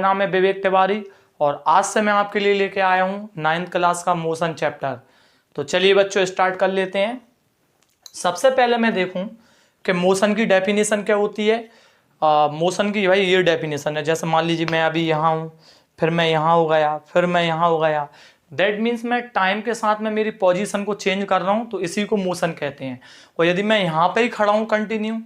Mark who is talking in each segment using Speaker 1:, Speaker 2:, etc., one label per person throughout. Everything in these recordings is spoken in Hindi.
Speaker 1: नाम है विवेक तिवारी और आज से मैं आपके लिए लेके आया हूँ 9th क्लास का मोशन चैप्टर। तो चलिए बच्चों स्टार्ट कर लेते हैं। सबसे पहले मैं देखूं कि मोशन की डेफिनेशन क्या होती है। मोशन की भाई ये डेफिनेशन है, जैसे मान लीजिए मैं अभी यहाँ हूँ, फिर मैं यहाँ हो गया, फिर मैं यहाँ हो गया। दैट मीन्स मैं टाइम के साथ में मेरी पोजीशन को चेंज कर रहा हूँ, तो इसी को मोशन कहते हैं। और यदि मैं यहाँ पे ही खड़ा हूँ कंटिन्यू,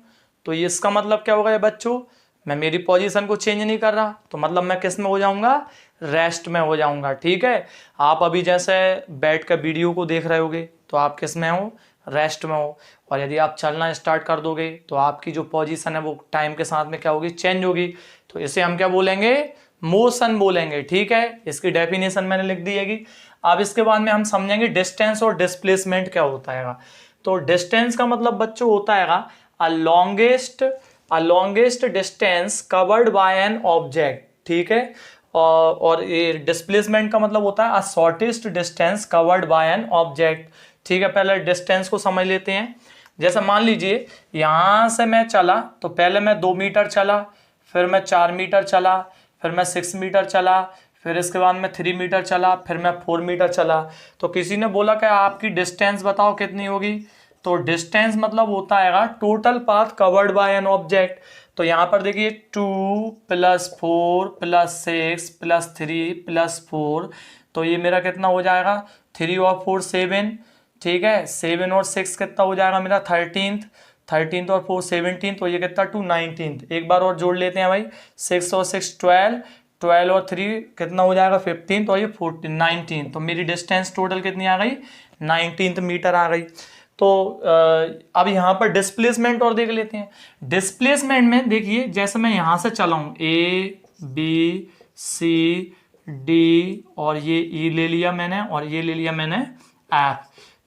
Speaker 1: तो ये इसका मतलब क्या होगा बच्चों, मैं मेरी पोजीशन को चेंज नहीं कर रहा, तो मतलब मैं किस में हो जाऊंगा, रेस्ट में हो जाऊंगा। ठीक है, आप अभी जैसे बैठ कर वीडियो को देख रहे होगे तो आप किस में हो, रेस्ट में हो। और यदि आप चलना स्टार्ट कर दोगे तो आपकी जो पोजीशन है वो टाइम के साथ में क्या होगी, चेंज होगी। तो इसे हम क्या बोलेंगे, मोशन बोलेंगे। ठीक है, इसकी डेफिनेशन मैंने लिख दी है। अब इसके बाद में हम समझेंगे डिस्टेंस और डिस्प्लेसमेंट क्या होता है। तो डिस्टेंस का मतलब बच्चों होता है a longest distance covered by an object. ठीक है, और ये डिस्प्लेसमेंट का मतलब होता है a shortest distance covered by an object. ठीक है, पहले डिस्टेंस को समझ लेते हैं। जैसे मान लीजिए यहां से मैं चला, तो पहले मैं 2 मीटर चला, फिर मैं 4 मीटर चला, फिर मैं 6 मीटर चला, फिर इसके बाद मैं 3 मीटर चला, फिर मैं 4 मीटर चला। तो किसी ने बोला कि आपकी डिस्टेंस बताओ कितनी होगी। तो डिस्टेंस मतलब होता है total path covered by an object. तो यहाँ पर देखिए 2 + 4 + 6 + 3 + 4, तो ये मेरा कितना हो जाएगा, 3 और 4 7। ठीक है, 7 और 6 कितना हो जाएगा मेरा 13 और 4 17, तो ये कितना 2 19। एक बार और जोड़ लेते हैं भाई, 6 और 6 12 और 3 कितना हो जाएगा 15, तो ये 14 19। तो मेरी डिस्टेंस टोटल कितनी आ गई, 19 मीटर आ गई। तो अब यहाँ पर डिस्प्लेसमेंट और देख लेते हैं। डिस्प्लेसमेंट में देखिए जैसे मैं यहाँ से चला हूँ ABCD और ये E ले लिया मैंने और ये ले लिया मैंने F।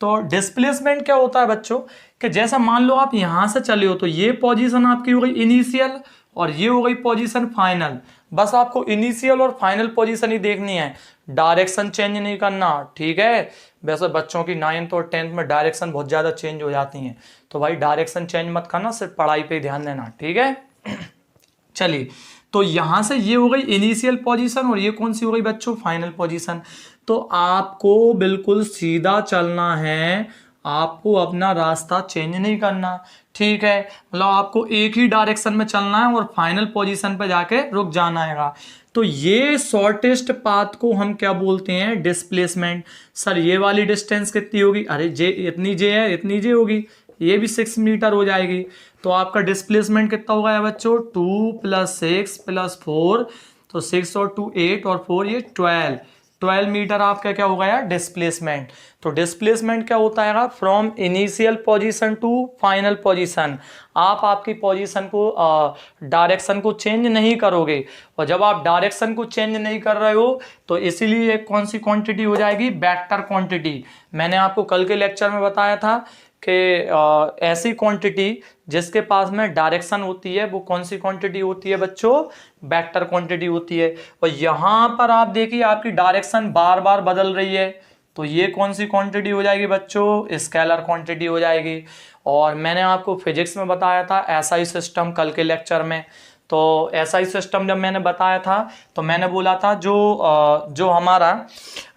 Speaker 1: तो डिस्प्लेसमेंट क्या होता है बच्चों, कि जैसा मान लो आप यहां से चले हो, तो ये पोजीशन आपकी हो गई इनिशियल और ये हो गई पोजीशन फाइनल। बस आपको इनिशियल और फाइनल पोजीशन ही देखनी है, डायरेक्शन चेंज नहीं करना। ठीक है, वैसे बच्चों की 9th और 10th में डायरेक्शन बहुत ज्यादा चेंज हो जाती हैं, तो भाई डायरेक्शन चेंज मत करना, सिर्फ पढ़ाई पे ध्यान देना। ठीक है चलिए, तो यहां से ये हो गई इनिशियल पोजीशन और ये कौन सी हो गई बच्चों, फाइनल पोजीशन। तो आपको बिल्कुल सीधा चलना है, आपको अपना रास्ता चेंज नहीं करना। ठीक है, मतलब आपको एक ही डायरेक्शन में चलना है और फाइनल पोजीशन पे जाके रुक जाना है। तो ये शॉर्टेस्ट पाथ को हम क्या बोलते हैं, डिस्प्लेसमेंट। सर ये वाली डिस्टेंस कितनी होगी, अरे जे इतनी जे है, इतनी जे होगी, ये भी 6 मीटर हो जाएगी। तो आपका डिस्प्लेसमेंट कितना होगा बच्चों, 2 + 6 + 4, तो 6 और 2 8 और 4 ये 12 मीटर आपका क्या होगा यार, डिस्प्लेसमेंट। तो डिस्प्लेसमेंट क्या होता है, from initial position to final position. आप आपकी पोजीशन को डायरेक्शन को चेंज नहीं करोगे, और जब आप डायरेक्शन को चेंज नहीं कर रहे हो तो इसीलिए एक कौन सी क्वांटिटी हो जाएगी, वेक्टर क्वांटिटी। मैंने आपको कल के लेक्चर में बताया था कि ऐसी क्वांटिटी जिसके पास में डायरेक्शन होती है वो कौन सी क्वांटिटी होती है बच्चों, वेक्टर क्वांटिटी होती है। और यहां पर आप देखिए आपकी डायरेक्शन बार बार बदल रही है, तो ये कौन सी क्वांटिटी हो जाएगी बच्चों, स्केलर क्वांटिटी हो जाएगी। और मैंने आपको फिजिक्स में बताया था एसआई सिस्टम कल के लेक्चर में। तो एसआई सिस्टम जब मैंने बताया था तो मैंने बोला था जो हमारा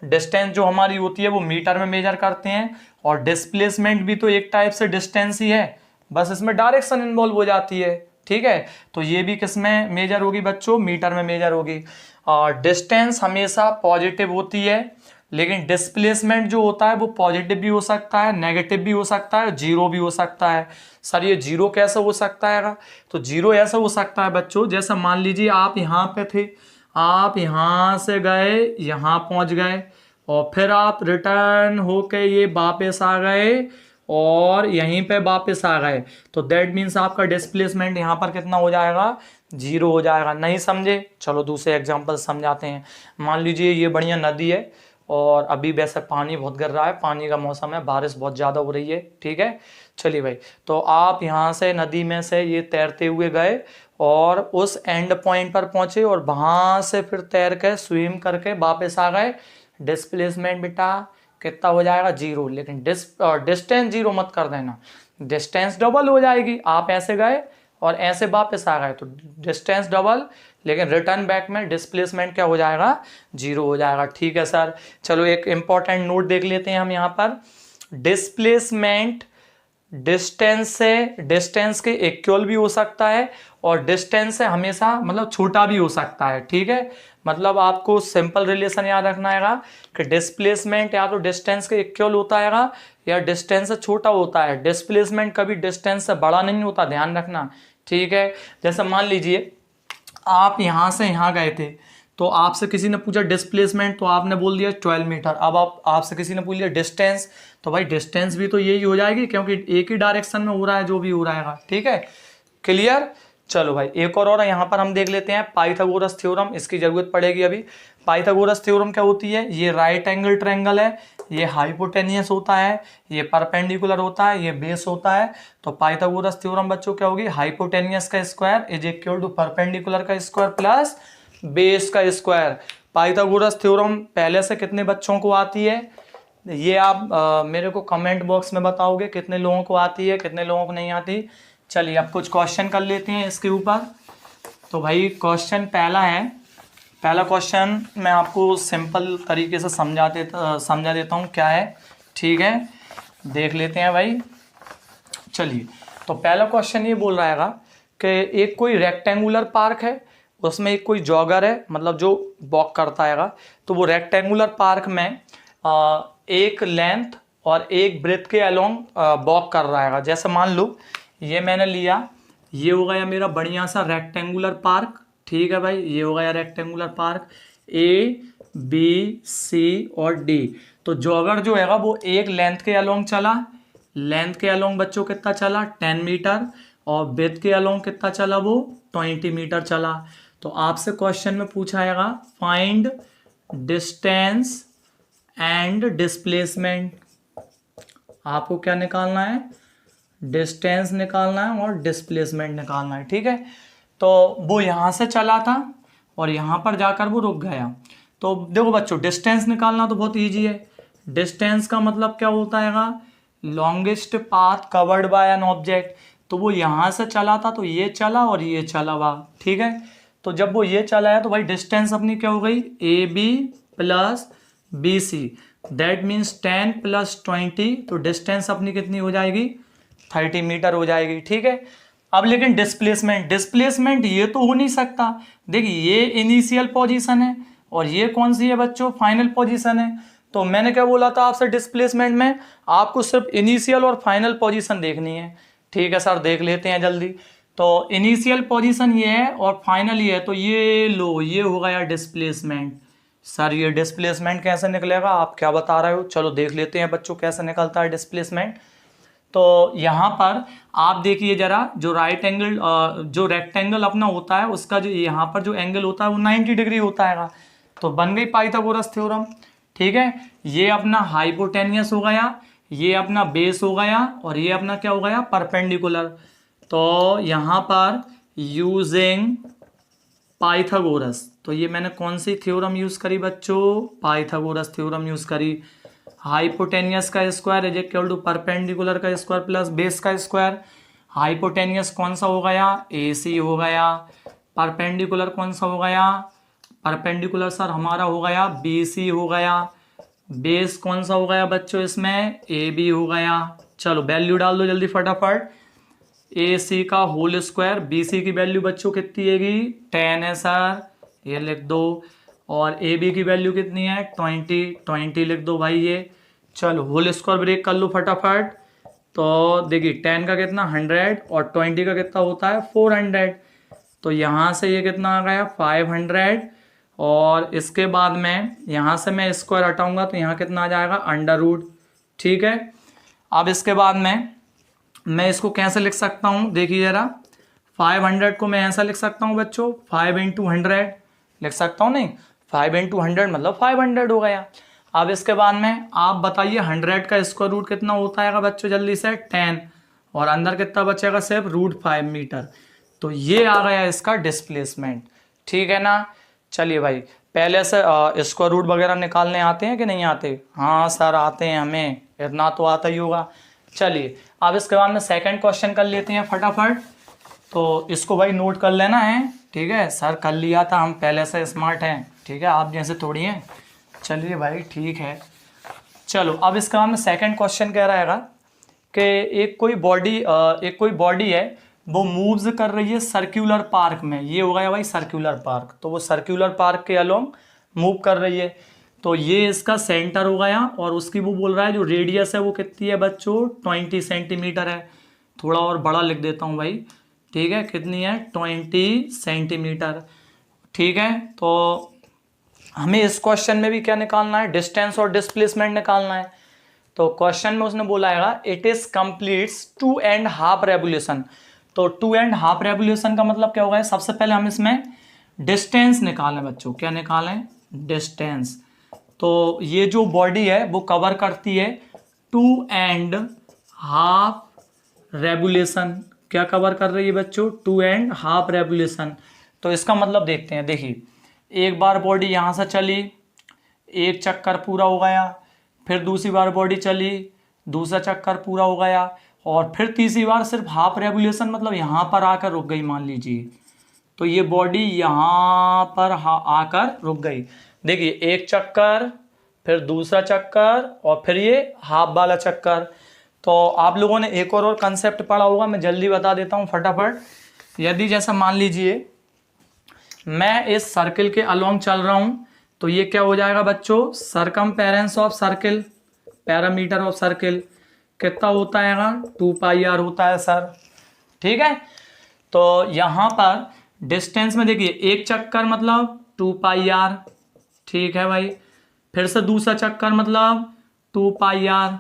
Speaker 1: डिस्टेंस जो हमारी होती है वो मीटर में मेजर करते हैं, और डिस्प्लेसमेंट भी तो एक टाइप से डिस्टेंस ही है, बस इसमें डायरेक्शन इन्वॉल्व हो जाती है। ठीक है, तो ये भी किस में मेजर होगी बच्चों, मीटर में मेजर होगी। और डिस्टेंस हमेशा पॉजिटिव होती है, लेकिन डिस्प्लेसमेंट जो होता है वो पॉजिटिव भी हो सकता है, नेगेटिव भी हो सकता है, जीरो भी हो सकता है। सर ये जीरो कैसे हो सकता है, तो जीरो ऐसा हो सकता है बच्चों, जैसा मान लीजिए आप यहाँ पे थे, आप यहाँ से गए यहाँ पहुँच गए, और फिर आप रिटर्न होके ये वापस आ गए और यहीं पे वापस आ गए, तो दैट मीन्स आपका डिस्प्लेसमेंट यहाँ पर कितना हो जाएगा, जीरो हो जाएगा। नहीं समझे, चलो दूसरे एग्जांपल समझाते हैं। मान लीजिए ये बढ़िया नदी है और अभी वैसे पानी बहुत गिर रहा है, पानी का मौसम है, बारिश बहुत ज़्यादा हो रही है। ठीक है, चलिए भाई, तो आप यहाँ से नदी में से ये तैरते हुए गए और उस एंड पॉइंट पर पहुँचे और वहाँ से फिर तैर के स्विम करके वापस आ गए। डिस्प्लेसमेंट बेटा कितना हो जाएगा, जीरो। लेकिन डिस्टेंस जीरो मत कर देना, डिस्टेंस डबल हो जाएगी। आप ऐसे गए और ऐसे वापस आ गए तो डिस्टेंस डबल, लेकिन रिटर्न बैक में डिस्प्लेसमेंट क्या हो जाएगा, 0 हो जाएगा। ठीक है सर, चलो एक इंपॉर्टेंट नोट देख लेते हैं हम यहाँ पर। डिस्प्लेसमेंट डिस्टेंस के इक्वल भी हो सकता है और डिस्टेंस से हमेशा मतलब छोटा भी हो सकता है। ठीक है, मतलब आपको सिंपल रिलेशन याद रखना है कि डिस्प्लेसमेंट या तो डिस्टेंस के इक्वल होता है या डिस्टेंस से छोटा होता है। डिस्प्लेसमेंट कभी डिस्टेंस से बड़ा नहीं होता, ध्यान रखना। ठीक है, जैसे मान लीजिए आप यहाँ से यहाँ गए थे, तो आपसे किसी ने पूछा डिस्प्लेसमेंट, तो आपने बोल दिया 12 मीटर। अब आपसे किसी ने पूछ लिया डिस्टेंस, तो भाई डिस्टेंस भी तो यही हो जाएगी, क्योंकि एक ही डायरेक्शन में हो रहा है जो भी हो रहा है। ठीक है, क्लियर। चलो भाई एक और यहाँ पर हम देख लेते हैं पाइथागोरस थ्योरम, इसकी जरूरत पड़ेगी अभी। पाइथागोरस थ्योरम क्या होती है, ये राइट एंगल ट्रायंगल है, ये हाइपोटेनियस होता है, ये परपेंडिकुलर होता है, ये बेस होता है। तो पाइथागोरस थ्योरम बच्चों क्या होगी, हाइपोटेनियस का square is equal to perpendicular का स्क्वायर प्लस बेस का स्क्वायर। पाइथागोरस थ्योरम पहले से कितने बच्चों को आती है, ये आप मेरे को कमेंट बॉक्स में बताओगे कितने लोगों को आती है, कितने लोगों को नहीं आती। चलिए अब कुछ क्वेश्चन कर लेते हैं इसके ऊपर। तो भाई क्वेश्चन पहला क्वेश्चन मैं आपको सिंपल तरीके से समझा देता हूँ क्या है। ठीक है, देख लेते हैं भाई। चलिए, तो पहला क्वेश्चन ये बोल रहा है कि एक कोई रेक्टेंगुलर पार्क है, उसमें एक कोई जॉगर है, मतलब जो वॉक करता है, तो वो रेक्टेंगुलर पार्क में एक लेंथ और एक ब्रेथ के अलोंग वॉक कर रहा है। जैसे मान लो ये मैंने लिया, ये हो गया मेरा बढ़िया सा रेक्टेंगुलर पार्क। ठीक है भाई, ये हो गया rectangular park A B C और D। तो जॉगर जो है वो एक लेंथ के अलोंग चला, लेंथ के अलोंग बच्चों कितना चला 10 मीटर, और ब्रेथ के अलोंग कितना चला वो 20 मीटर चला। तो आपसे क्वेश्चन में पूछा जाएगा फाइंड डिस्टेंस एंड डिस्प्लेसमेंट। आपको क्या निकालना है, डिस्टेंस निकालना है और डिस्प्लेसमेंट निकालना है। ठीक है, तो वो यहाँ से चला था और यहाँ पर जाकर वो रुक गया। तो देखो बच्चों, डिस्टेंस निकालना तो बहुत ईजी है। डिस्टेंस का मतलब क्या होता है, longest path covered by an object. तो वो यहाँ से चला था, तो ये चला और ये चला हुआ। ठीक है, तो जब वो ये चला है तो भाई डिस्टेंस अपनी क्या हो गई, AB plus BC, that means 10 plus 20। तो डिस्टेंस अपनी कितनी हो जाएगी, 30 मीटर हो जाएगी। ठीक है, अब लेकिन डिस्प्लेसमेंट ये तो हो नहीं सकता। देखिए ये इनिशियल पोजीशन है और ये कौन सी है बच्चों, फाइनल पोजीशन है। तो मैंने क्या बोला था आपसे, डिस्प्लेसमेंट में आपको सिर्फ इनिशियल और फाइनल पोजीशन देखनी है। ठीक है सर, देख लेते हैं जल्दी। तो इनिशियल पोजीशन ये है और फाइनल ये है, तो ये लो ये हो गया डिस्प्लेसमेंट। सर ये डिस्प्लेसमेंट कैसे निकलेगा, आप क्या बता रहे हो, चलो देख लेते हैं बच्चों कैसे निकलता है डिस्प्लेसमेंट। तो यहाँ पर आप देखिए जरा, जो राइट एंगल जो रेक्टेंगल अपना होता है उसका जो यहाँ पर जो एंगल होता है वो 90 डिग्री होता है। तो बन गई पाइथागोरस थ्योरम। ठीक है, ये अपना हाइपोटेनियस हो गया, ये अपना बेस हो गया और ये अपना क्या हो गया, परपेंडिकुलर। तो यहाँ पर यूजिंग पाइथागोरस, तो ये मैंने कौन सी थ्योरम यूज़ करी बच्चों, पाइथागोरस थ्योरम यूज़ करी। हाइपोटेनियस का square is equal to perpendicular का स्क्वायर प्लस बेस का स्क्वायर। हाइपोटेनियस कौन सा हो गया, AC हो गया। परपेंडिकुलर कौन सा हो गया, परपेंडिकुलर सर हमारा हो गया BC हो गया। बेस कौन सा हो गया बच्चों इसमें, AB हो गया। चलो वैल्यू डाल दो जल्दी फटाफट। AC का होल स्क्वायर, BC की वैल्यू बच्चों कितनी हैगी 10 है सर, ये लिख दो। और AB की वैल्यू कितनी है 20 लिख दो भाई ये। चलो होल स्क्वायर ब्रेक कर लो फटाफट। तो देखिए 10 का कितना 100 और 20 का कितना होता है 400। तो यहाँ से ये कितना आ गया 500 और इसके बाद में यहाँ से मैं स्क्वायर हटाऊंगा तो यहाँ कितना आ जाएगा √। ठीक है, अब इसके बाद में मैं इसको कैसे लिख सकता हूँ, देखिए जरा 500 को मैं ऐसा लिख सकता हूँ बच्चों 5 × 100 लिख सकता हूँ, नहीं 5 × 100 मतलब 500 हो गया। अब इसके बाद में आप बताइए 100 का स्क्वायर रूट कितना होता है बच्चों जल्दी से 10 और अंदर कितना बचेगा सिर्फ √5 मीटर। तो ये आ गया इसका डिस्प्लेसमेंट। ठीक है ना, चलिए भाई पहले से स्क्वायर रूट वगैरह निकालने आते हैं कि नहीं आते, हाँ सर आते हैं, हमें इतना तो आता ही होगा। चलिए अब इसके बाद में सेकंड क्वेश्चन कर लेते हैं फटाफट। तो इसको भाई नोट कर लेना है, ठीक है सर कर लिया था, हम पहले से स्मार्ट हैं, ठीक है आप जैसे थोड़ी हैं। चलिए भाई ठीक है। चलो अब इसका हम सेकंड क्वेश्चन कह रहेगा कि एक कोई बॉडी है वो मूव्स कर रही है सर्कुलर पार्क में, ये हो गया भाई सर्कुलर पार्क, तो वो सर्कुलर पार्क के अलोंग मूव कर रही है, तो ये इसका सेंटर हो गया और उसकी वो बोल रहा है जो रेडियस है वो कितनी है बच्चों 20 सेंटीमीटर है। थोड़ा और बड़ा लिख देता हूँ भाई, ठीक है कितनी है 20 सेंटीमीटर। ठीक है तो हमें इस क्वेश्चन में भी क्या निकालना है, डिस्टेंस और डिस्प्लेसमेंट निकालना है। तो क्वेश्चन में उसने बोला है इट इज कंप्लीट्स 2.5 रेवोल्यूशन। तो 2.5 रेवोल्यूशन का मतलब क्या होगा, सबसे पहले हम इसमें डिस्टेंस निकालें बच्चों, क्या निकालें डिस्टेंस। तो ये जो बॉडी है वो कवर करती है 2.5 रेवोल्यूशन, क्या कवर कर रही है बच्चों 2.5 रेवोल्यूशन। तो इसका मतलब देखते हैं, देखिए एक बार बॉडी यहाँ से चली, एक चक्कर पूरा हो गया, फिर दूसरी बार बॉडी चली, दूसरा चक्कर पूरा हो गया, और फिर तीसरी बार सिर्फ हाफ रेवोल्यूशन मतलब यहाँ पर आकर रुक गई मान लीजिए। तो ये बॉडी यहाँ पर आकर रुक गई। देखिए एक चक्कर, फिर दूसरा चक्कर, और फिर ये हाफ वाला चक्कर। तो आप लोगों ने एक और कंसेप्ट पढ़ा होगा, मैं जल्दी बता देता हूँ फटाफट। यदि जैसा मान लीजिए मैं इस सर्किल के अलोंग चल रहा हूँ, तो ये क्या हो जाएगा बच्चों circumference of circle, parameter of circle कितना होता है 2πr होता है सर। ठीक है तो यहाँ पर डिस्टेंस में देखिए एक चक्कर मतलब 2πr, ठीक है भाई, फिर से दूसरा चक्कर मतलब 2πr,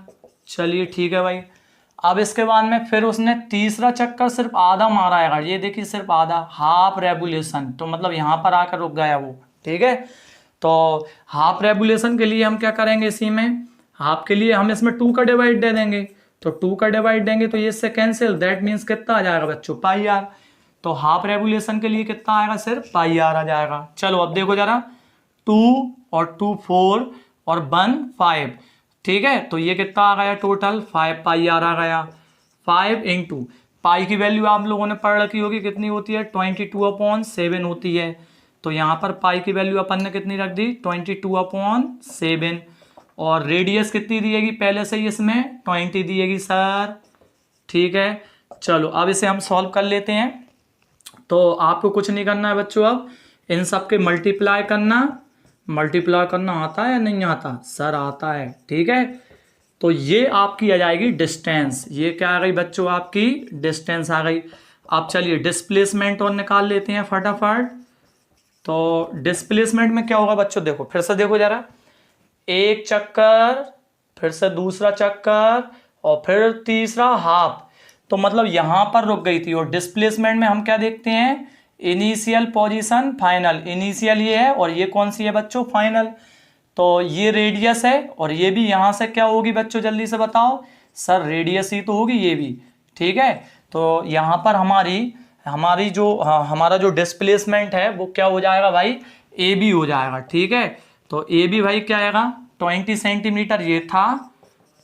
Speaker 1: चलिए ठीक है भाई। अब इसके बाद में फिर उसने तीसरा चक्कर सिर्फ आधा मारा है, ये देखिए सिर्फ आधा, हाफ रेवोल्यूशन, तो मतलब यहाँ पर आकर रुक गया वो। ठीक है तो हाफ रेवोल्यूशन के लिए हम क्या करेंगे, इसी में हाफ के लिए हम इसमें 2 का डिवाइड दे देंगे, तो 2 का डिवाइड देंगे तो ये इससे कैंसिल, दैट मीन्स कितना आ जाएगा बच्चों πr। तो हाफ रेवोल्यूशन के लिए कितना आएगा सिर्फ πr आ जाएगा। चलो अब देखो जरा 2 और 2 4 और 1 5, ठीक है तो ये कितना आ गया टोटल 5πr आ गया। 5 इंटू पाई की वैल्यू आप लोगों ने पढ़ रखी होगी कितनी होती है 22/7 होती है। तो यहाँ पर पाई की वैल्यू अपन ने कितनी रख दी 22/7, और रेडियस कितनी दिएगी पहले से ही इसमें 20 दिएगी सर। ठीक है चलो अब इसे हम सॉल्व कर लेते हैं। तो आपको कुछ नहीं करना है बच्चों, अब इन सब के मल्टीप्लाई करना आता है या नहीं आता सर, आता है। ठीक है तो ये आपकी आ जाएगी डिस्टेंस, ये क्या आ गई बच्चों आपकी डिस्टेंस आ गई। अब चलिए डिस्प्लेसमेंट और निकाल लेते हैं फटाफट। तो डिस्प्लेसमेंट में क्या होगा बच्चों, देखो फिर से देखो जरा, एक चक्कर, फिर से दूसरा चक्कर, और फिर तीसरा हाफ, तो मतलब यहाँ पर रुक गई थी। और डिस्प्लेसमेंट में हम क्या देखते हैं इनिशियल पोजीशन फाइनल, इनिशियल ये है और ये कौन सी है बच्चों फाइनल। तो ये रेडियस है और ये भी यहाँ से क्या होगी बच्चों जल्दी से बताओ सर, रेडियस ही तो होगी ये भी। ठीक है तो यहाँ पर हमारा जो डिस्प्लेसमेंट है वो क्या हो जाएगा भाई ए बी हो जाएगा। ठीक है तो ए बी भाई क्या आएगा 20 सेंटीमीटर ये था,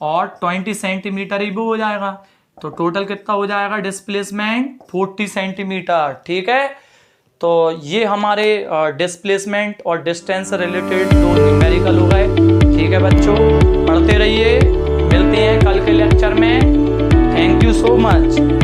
Speaker 1: और 20 सेंटीमीटर ही वो हो जाएगा। तो टोटल कितना हो जाएगा डिस्प्लेसमेंट 40 सेंटीमीटर। ठीक है तो ये हमारे डिस्प्लेसमेंट और डिस्टेंस से रिलेटेड 2 न्यूमेरिकल हो गए। ठीक है बच्चों पढ़ते रहिए, मिलते हैं कल के लेक्चर में। Thank you so much.